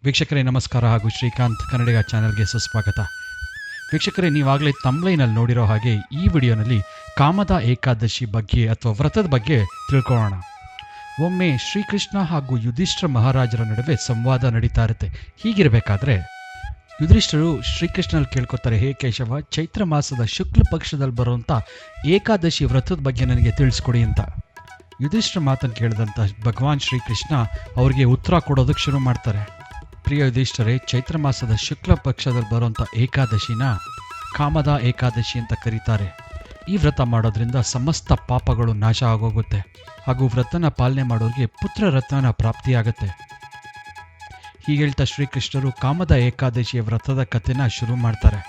ವೀಕ್ಷಕರೇ ನಮಸ್ಕಾರ ಹಾಗೂ ಶ್ರೀಕಾಂತ್ ಕನ್ನಡಿಗ ಚಾನೆಲ್ಗೆ ಸುಸ್ವಾಗತ. ವೀಕ್ಷಕರೇ, ನೀವಾಗಲೇ ತಮ್ಲೈನಲ್ಲಿ ನೋಡಿರೋ ಹಾಗೆ ಈ ವಿಡಿಯೋನಲ್ಲಿ ಕಾಮದ ಏಕಾದಶಿ ಬಗ್ಗೆ ಅಥವಾ ವ್ರತದ ಬಗ್ಗೆ ತಿಳ್ಕೊಳ್ಳೋಣ. ಒಮ್ಮೆ ಶ್ರೀಕೃಷ್ಣ ಹಾಗೂ ಯುಧಿಷ್ಠಿರ ಮಹಾರಾಜರ ನಡುವೆ ಸಂವಾದ ನಡೀತಾ ಇರುತ್ತೆ. ಹೀಗಿರಬೇಕಾದ್ರೆ ಯುಧಿಷ್ಠಿರು ಶ್ರೀಕೃಷ್ಣನಲ್ಲಿ ಕೇಳ್ಕೊತಾರೆ, ಹೇ ಕೇಶವ, ಚೈತ್ರ ಮಾಸದ ಶುಕ್ಲ ಪಕ್ಷದಲ್ಲಿ ಬರುವಂಥ ಏಕಾದಶಿ ವ್ರತದ ಬಗ್ಗೆ ನನಗೆ ತಿಳಿಸ್ಕೊಡಿ ಅಂತ. ಯುಧಿಷ್ಠಿರ ಮಾತನ್ನು ಕೇಳಿದಂಥ ಭಗವಾನ್ ಶ್ರೀಕೃಷ್ಣ ಅವರಿಗೆ ಉತ್ತರ ಕೊಡೋದಕ್ಕೆ ಶುರು ಮಾಡ್ತಾರೆ. ಪ್ರಿಯ ಯುಧಿಷ್ಠರೇ, ಚೈತ್ರ ಮಾಸದ ಶುಕ್ಲ ಪಕ್ಷದಲ್ಲಿ ಬರುವಂಥ ಏಕಾದಶಿನ ಕಾಮದ ಏಕಾದಶಿ ಅಂತ ಕರೀತಾರೆ. ಈ ವ್ರತ ಮಾಡೋದ್ರಿಂದ ಸಮಸ್ತ ಪಾಪಗಳು ನಾಶ ಆಗೋಗುತ್ತೆ ಹಾಗೂ ವ್ರತನ ಪಾಲನೆ ಮಾಡೋರಿಗೆ ಪುತ್ರ ರತ್ನ ಪ್ರಾಪ್ತಿಯಾಗತ್ತೆ. ಹೀಗೆ ಹೇಳ್ತಾ ಶ್ರೀಕೃಷ್ಣರು ಕಾಮದ ಏಕಾದಶಿಯ ವ್ರತದ ಕಥೆನ ಶುರು ಮಾಡ್ತಾರೆ.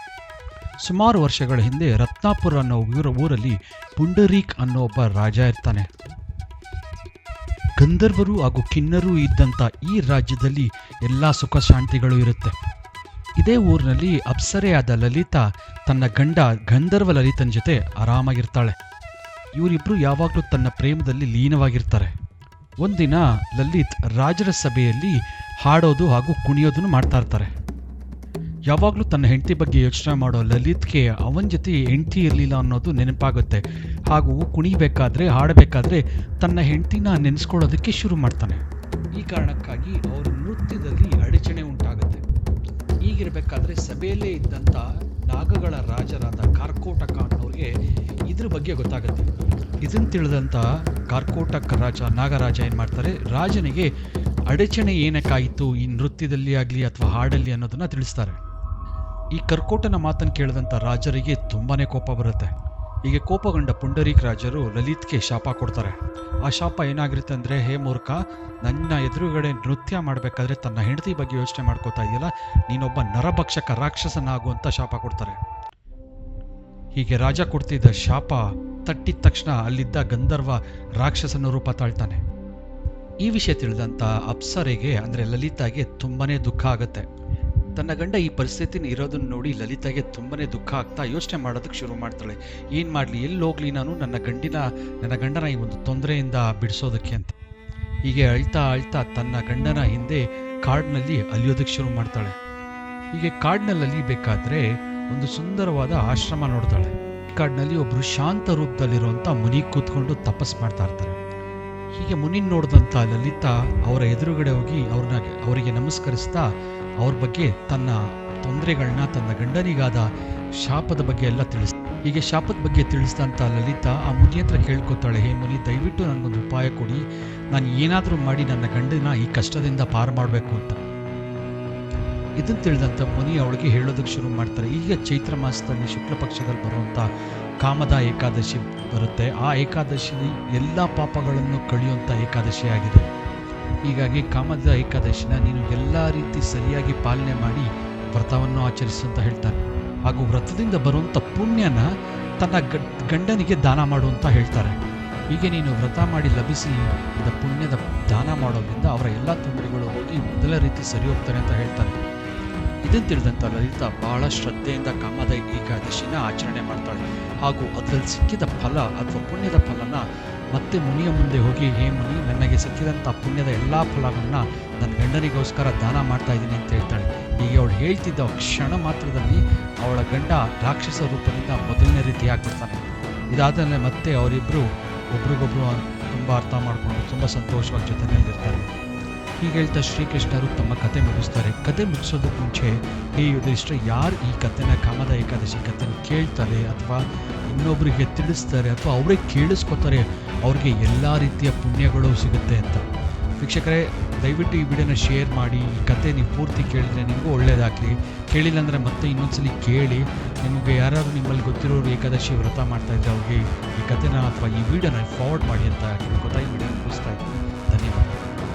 ಸುಮಾರು ವರ್ಷಗಳ ಹಿಂದೆ ರತ್ನಾಪುರ ಅನ್ನೋ ಊರಲ್ಲಿ ಪುಂಡರೀಕ್ ಅನ್ನೋ ಒಬ್ಬ ರಾಜ ಇರ್ತಾನೆ. ಗಂಧರ್ವರು ಹಾಗೂ ಕಿನ್ನರು ಇದ್ದಂಥ ಈ ರಾಜ್ಯದಲ್ಲಿ ಎಲ್ಲ ಸುಖ ಶಾಂತಿಗಳು ಇರುತ್ತೆ. ಇದೇ ಊರಿನಲ್ಲಿ ಅಪ್ಸರೆಯಾದ ಲಲಿತಾ ತನ್ನ ಗಂಡ ಗಂಧರ್ವ ಲಲಿತನ ಜೊತೆ ಆರಾಮಾಗಿರ್ತಾಳೆ. ಇವರಿಬ್ರು ಯಾವಾಗಲೂ ತನ್ನ ಪ್ರೇಮದಲ್ಲಿ ಲೀನವಾಗಿರ್ತಾರೆ. ಒಂದಿನ ಲಲಿತ್ ರಾಜರ ಸಭೆಯಲ್ಲಿ ಹಾಡೋದು ಹಾಗೂ ಕುಣಿಯೋದನ್ನು ಮಾಡ್ತಾ ಇರ್ತಾರೆ. ಯಾವಾಗಲೂ ತನ್ನ ಹೆಂಡತಿ ಬಗ್ಗೆ ಯೋಚನೆ ಮಾಡೋ ಲಲಿತ್ಗೆ ಅವನ ಜೊತೆ ಹೆಂಡತಿ ಇರಲಿಲ್ಲ ಅನ್ನೋದು ನೆನಪಾಗುತ್ತೆ. ಹಾಗೂ ಕುಣಿಬೇಕಾದ್ರೆ ಹಾಡಬೇಕಾದ್ರೆ ತನ್ನ ಹೆಂಡತಿನ ನೆನೆಸ್ಕೊಳ್ಳೋದಕ್ಕೆ ಶುರು ಮಾಡ್ತಾನೆ. ಈ ಕಾರಣಕ್ಕಾಗಿ ಅವರ ನೃತ್ಯದಲ್ಲಿ ಅಡಚಣೆ ಉಂಟಾಗುತ್ತೆ. ಹೀಗಿರಬೇಕಾದ್ರೆ ಸಭೆಯಲ್ಲೇ ಇದ್ದಂಥ ನಾಗಗಳ ರಾಜರಾದ ಕಾರ್ಕೋಟಕ ಅನ್ನೋರಿಗೆ ಇದ್ರ ಬಗ್ಗೆ ಗೊತ್ತಾಗುತ್ತೆ. ಇದನ್ನು ತಿಳಿದಂಥ ಕಾರ್ಕೋಟಕ ನಾಗರಾಜ ಏನು ಮಾಡ್ತಾರೆ, ರಾಜನಿಗೆ ಅಡಚಣೆ ಏನಕ್ಕಾಯಿತು ಈ ನೃತ್ಯದಲ್ಲಿ ಆಗಲಿ ಅಥವಾ ಹಾಡಲ್ಲಿ ಅನ್ನೋದನ್ನ ತಿಳಿಸ್ತಾರೆ. ಈ ಕರ್ಕೋಟನ ಮಾತನ್ನು ಕೇಳಿದಂಥ ರಾಜರಿಗೆ ತುಂಬಾನೇ ಕೋಪ ಬರುತ್ತೆ. ಹೀಗೆ ಕೋಪಗೊಂಡ ಪುಂಡರೀಕ್ ರಾಜರು ಲಲಿತ್ಗೆ ಶಾಪ ಕೊಡ್ತಾರೆ. ಆ ಶಾಪ ಏನಾಗಿರುತ್ತೆ ಅಂದರೆ, ಹೇ ಮೂರ್ಖ, ನನ್ನ ಎದುರುಗಡೆ ನೃತ್ಯ ಮಾಡಬೇಕಾದ್ರೆ ತನ್ನ ಹೆಂಡತಿ ಬಗ್ಗೆ ಯೋಚನೆ ಮಾಡ್ಕೋತಾ ಇದೆಯಲ್ಲ, ನೀನೊಬ್ಬ ನರಭಕ್ಷಕ ರಾಕ್ಷಸನಾಗು ಅಂತ ಶಾಪ ಕೊಡ್ತಾರೆ. ಹೀಗೆ ರಾಜ ಕೊಡ್ತಿದ್ದ ಶಾಪ ತಟ್ಟಿದ ತಕ್ಷಣ ಅಲ್ಲಿದ್ದ ಗಂಧರ್ವ ರಾಕ್ಷಸನ ರೂಪ ತಾಳ್ತಾನೆ. ಈ ವಿಷಯ ತಿಳಿದಂಥ ಅಪ್ಸರೆಗೆ ಅಂದರೆ ಲಲಿತಾಗೆ ತುಂಬಾನೇ ದುಃಖ ಆಗುತ್ತೆ. ತನ್ನ ಗಂಡ ಈ ಪರಿಸ್ಥಿತಿನ ಇರೋದನ್ನ ನೋಡಿ ಲಲಿತಾಗೆ ತುಂಬಾನೇ ದುಃಖ ಆಗ್ತಾ ಯೋಚನೆ ಮಾಡೋದಕ್ಕೆ ಶುರು ಮಾಡ್ತಾಳೆ. ಏನು ಮಾಡಲಿ, ಎಲ್ಲಿ ಹೋಗ್ಲಿ ನಾನು ನನ್ನ ಗಂಡನ ಈ ಒಂದು ತೊಂದರೆಯಿಂದ ಬಿಡಿಸೋದಕ್ಕೆ ಅಂತ. ಹೀಗೆ ಅಳ್ತಾ ತನ್ನ ಗಂಡನ ಹಿಂದೆ ಕಾಡಿನಲ್ಲಿ ಅಲಿಯೋದಕ್ಕೆ ಶುರು ಮಾಡ್ತಾಳೆ. ಹೀಗೆ ಕಾಡಿನಲ್ಲಿ ಅಲಿಬೇಕಾದ್ರೆ ಒಂದು ಸುಂದರವಾದ ಆಶ್ರಮ ನೋಡ್ತಾಳೆ. ಕಾಡಿನಲ್ಲಿ ಒಬ್ರು ಶಾಂತ ರೂಪದಲ್ಲಿರುವಂಥ ಮುನಿ ಕೂತ್ಕೊಂಡು ತಪಸ್ ಮಾಡ್ತಾ ಇರ್ತಾರೆ. ಹೀಗೆ ಮುನಿನ್ ನೋಡಿದಂಥ ಲಲಿತಾ ಅವರ ಎದುರುಗಡೆ ಹೋಗಿ ಅವರಿಗೆ ನಮಸ್ಕರಿಸ್ತಾ ಅವ್ರ ಬಗ್ಗೆ ತನ್ನ ತೊಂದರೆಗಳನ್ನ, ತನ್ನ ಗಂಡನಿಗಾದ ಶಾಪದ ಬಗ್ಗೆ ಎಲ್ಲ ಹೀಗೆ ಶಾಪದ ಬಗ್ಗೆ ತಿಳಿಸಿದಂಥ ಲಲಿತಾ ಆ ಮುನಿ ಹತ್ರ ಕೇಳ್ಕೊತಾಳೆ, ಹೇ ಮುನಿ, ದಯವಿಟ್ಟು ನನಗೊಂದು ಉಪಾಯ ಕೊಡಿ, ನಾನು ಏನಾದರೂ ಮಾಡಿ ನನ್ನ ಗಂಡನ ಈ ಕಷ್ಟದಿಂದ ಪಾರು ಮಾಡಬೇಕು ಅಂತ. ಇದನ್ನು ತಿಳಿದಂಥ ಮುನಿ ಅವಳಿಗೆ ಹೇಳೋದಕ್ಕೆ ಶುರು ಮಾಡ್ತಾರೆ. ಈಗ ಚೈತ್ರ ಮಾಸದಲ್ಲಿ ಶುಕ್ಲ ಪಕ್ಷದಲ್ಲಿ ಬರುವಂಥ ಕಾಮದ ಏಕಾದಶಿ ಬರುತ್ತೆ. ಆ ಏಕಾದಶಿ ಎಲ್ಲ ಪಾಪಗಳನ್ನು ಕಳೆಯುವಂಥ ಏಕಾದಶಿ ಆಗಿದೆ. ಹೀಗಾಗಿ ಕಾಮದ ಏಕಾದಶಿನ ನೀನು ಎಲ್ಲ ರೀತಿ ಸರಿಯಾಗಿ ಪಾಲನೆ ಮಾಡಿ ವ್ರತವನ್ನು ಆಚರಿಸು ಅಂತ ಹೇಳ್ತಾರೆ. ಹಾಗೂ ವ್ರತದಿಂದ ಬರುವಂಥ ಪುಣ್ಯನ ತನ್ನ ಗಂಡನಿಗೆ ದಾನ ಮಾಡು ಅಂತ ಹೇಳ್ತಾರೆ. ಹೀಗೆ ನೀನು ವ್ರತ ಮಾಡಿ ಲಭಿಸಿ ಪುಣ್ಯದ ದಾನ ಮಾಡೋದ್ರಿಂದ ಅವರ ಎಲ್ಲ ತೊಂದರೆಗಳು ಹೋಗಿ ಮೊದಲ ರೀತಿ ಸರಿ ಹೋಗ್ತಾರೆ ಅಂತ ಹೇಳ್ತಾರೆ. ಇದನ್ನು ತಿಳಿದಂಥ ಲಲಿತಾ ಬಹಳ ಶ್ರದ್ಧೆಯಿಂದ ಕಾಮದ ಏಕಾದಶಿನ ಆಚರಣೆ ಮಾಡ್ತಾಳೆ. ಹಾಗೂ ಅದರಲ್ಲಿ ಸಿಕ್ಕಿದ ಫಲ ಅಥವಾ ಪುಣ್ಯದ ಫಲನ ಮತ್ತೆ ಮುನಿಯ ಮುಂದೆ ಹೋಗಿ, ಹೇ ಮುನಿ, ನನಗೆ ಸಿಕ್ಕಿದಂಥ ಪುಣ್ಯದ ಎಲ್ಲ ಫಲಗಳನ್ನ ನನ್ನ ಗಂಡನಿಗೋಸ್ಕರ ದಾನ ಮಾಡ್ತಾ ಇದ್ದೀನಿ ಅಂತ ಹೇಳ್ತಾಳೆ. ಹೀಗೆ ಅವಳು ಹೇಳ್ತಿದ್ದ ಕ್ಷಣ ಮಾತ್ರದಲ್ಲಿ ಅವಳ ಗಂಡ ರಾಕ್ಷಸ ರೂಪದಿಂದ ಮೊದಲನೇ ರೀತಿ ಆಗ್ಬಿಡ್ತಾನೆ. ಇದಾದಮೇಲೆ ಮತ್ತೆ ಅವರಿಬ್ಬರು ಒಬ್ರಿಗೊಬ್ರು ತುಂಬ ಅರ್ಥ ಮಾಡಿಕೊಂಡು ತುಂಬ ಸಂತೋಷವಾಗಿ ಜೊತೆಯಲ್ಲಿರ್ತಾರೆ. ಹೀಗೆ ಹೇಳ್ತಾ ಶ್ರೀಕೃಷ್ಣರು ತಮ್ಮ ಕತೆ ಮುಗಿಸ್ತಾರೆ. ಕತೆ ಮುಗಿಸೋದಕ್ಕೆ ಮುಂಚೆ, ಹೇ ಯುಧಿಷ್ಠಿರ, ಯಾರು ಈ ಕಥೆನ ಕಾಮದ ಏಕಾದಶಿ ಕಥೆನ ಕೇಳ್ತಾರೆ ಅಥವಾ ಇನ್ನೊಬ್ಬರಿಗೆ ತಿಳಿಸ್ತಾರೆ ಅಥವಾ ಅವರೇ ಕೇಳಿಸ್ಕೊತಾರೆ, ಅವ್ರಿಗೆ ಎಲ್ಲ ರೀತಿಯ ಪುಣ್ಯಗಳು ಸಿಗುತ್ತೆ ಅಂತ. ವೀಕ್ಷಕರೇ, ದಯವಿಟ್ಟು ಈ ವಿಡಿಯೋನ ಶೇರ್ ಮಾಡಿ. ಈ ಕತೆ ನೀವು ಪೂರ್ತಿ ಕೇಳಿದ್ರೆ ನಿಮಗೂ ಒಳ್ಳೆಯದಾಗಲಿ. ಕೇಳಿಲ್ಲ ಅಂದರೆ ಮತ್ತೆ ಇನ್ನೊಂದ್ಸಲಿ ಕೇಳಿ. ನಿಮಗೆ ಯಾರಾದರೂ ನಿಮ್ಮಲ್ಲಿ ಗೊತ್ತಿರೋರು ಏಕಾದಶಿ ವ್ರತ ಮಾಡ್ತಾಯಿದ್ರೆ ಅವ್ರಿಗೆ ಈ ಕಥೆನ ಅಥವಾ ಈ ವಿಡಿಯೋನ ಫಾರ್ವರ್ಡ್ ಮಾಡಿ ಅಂತ ಕೇಳ್ಕೊತಾ ಈ ವಿಡಿಯೋನ ಮುಗಿಸ್ತಾ ಇದ್ದೀನಿ.